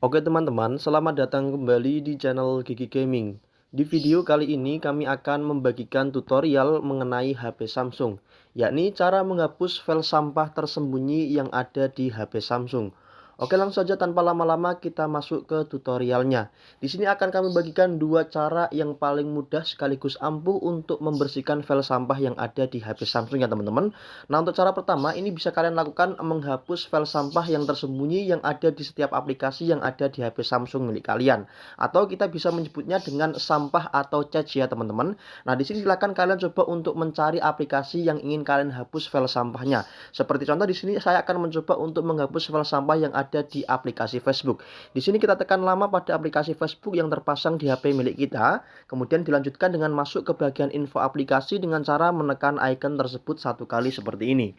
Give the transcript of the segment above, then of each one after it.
Oke teman-teman, selamat datang kembali di channel Gigi Gaming. Di video kali ini kami akan membagikan tutorial mengenai HP Samsung, yakni cara menghapus file sampah tersembunyi yang ada di HP Samsung. Oke, langsung saja tanpa lama-lama kita masuk ke tutorialnya. Di sini akan kami bagikan dua cara yang paling mudah sekaligus ampuh untuk membersihkan file sampah yang ada di HP Samsung ya teman-teman. Nah, untuk cara pertama ini bisa kalian lakukan menghapus file sampah yang tersembunyi yang ada di setiap aplikasi yang ada di HP Samsung milik kalian. Atau kita bisa menyebutnya dengan sampah atau cache ya teman-teman. Nah, di sini silakan kalian coba untuk mencari aplikasi yang ingin kalian hapus file sampahnya. Seperti contoh di sini saya akan mencoba untuk menghapus file sampah yang ada di aplikasi Facebook. Di sini kita tekan lama pada aplikasi Facebook yang terpasang di HP milik kita. Kemudian dilanjutkan dengan masuk ke bagian info aplikasi dengan cara menekan icon tersebut satu kali seperti ini.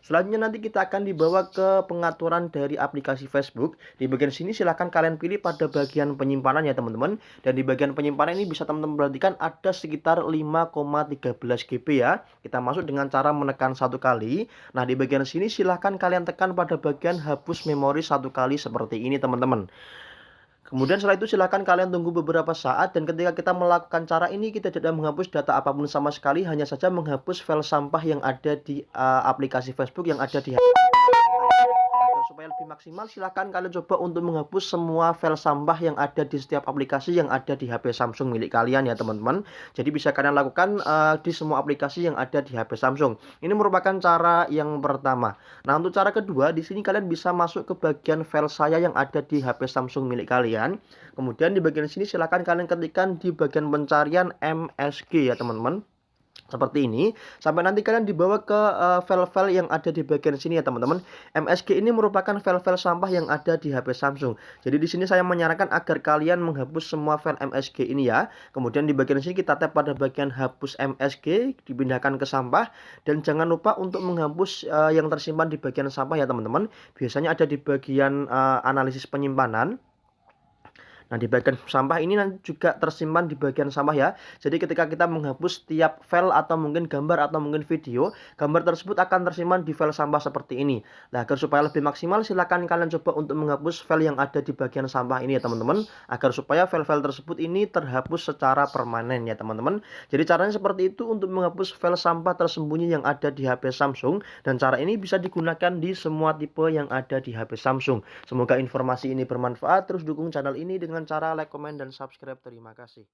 Selanjutnya nanti kita akan dibawa ke pengaturan dari aplikasi Facebook. Di bagian sini silahkan kalian pilih pada bagian penyimpanan ya teman-teman. Dan di bagian penyimpanan ini bisa teman-teman perhatikan ada sekitar 5,13 GB ya. Kita masuk dengan cara menekan satu kali. Nah, di bagian sini silahkan kalian tekan pada bagian hapus memori satu kali seperti ini teman-teman. Kemudian setelah itu silakan kalian tunggu beberapa saat, dan ketika kita melakukan cara ini kita tidak menghapus data apapun sama sekali, hanya saja menghapus file sampah yang ada di aplikasi Facebook yang ada di agar supaya lebih maksimal silahkan kalian coba untuk menghapus semua file sampah yang ada di setiap aplikasi yang ada di HP Samsung milik kalian ya teman-teman. Jadi bisa kalian lakukan di semua aplikasi yang ada di HP Samsung. Ini merupakan cara yang pertama. Nah, untuk cara kedua di sini kalian bisa masuk ke bagian file saya yang ada di HP Samsung milik kalian. Kemudian di bagian sini silahkan kalian ketikkan di bagian pencarian MSG ya teman-teman. Seperti ini, sampai nanti kalian dibawa ke file-file yang ada di bagian sini ya teman-teman. MSG ini merupakan file-file sampah yang ada di HP Samsung. Jadi di sini saya menyarankan agar kalian menghapus semua file MSG ini ya. Kemudian di bagian sini kita tap pada bagian hapus MSG, dipindahkan ke sampah, dan jangan lupa untuk menghapus yang tersimpan di bagian sampah ya teman-teman. Biasanya ada di bagian analisis penyimpanan. Nah, di bagian sampah ini nanti juga tersimpan di bagian sampah ya. Jadi ketika kita menghapus setiap file atau mungkin gambar atau mungkin video, gambar tersebut akan tersimpan di file sampah seperti ini. Nah, agar supaya lebih maksimal silakan kalian coba untuk menghapus file yang ada di bagian sampah ini ya teman-teman, agar supaya file-file tersebut ini terhapus secara permanen ya teman-teman. Jadi caranya seperti itu untuk menghapus file sampah tersembunyi yang ada di HP Samsung, dan cara ini bisa digunakan di semua tipe yang ada di HP Samsung. Semoga informasi ini bermanfaat. Terus dukung channel ini dengan cara like, komen, dan subscribe. Terima kasih.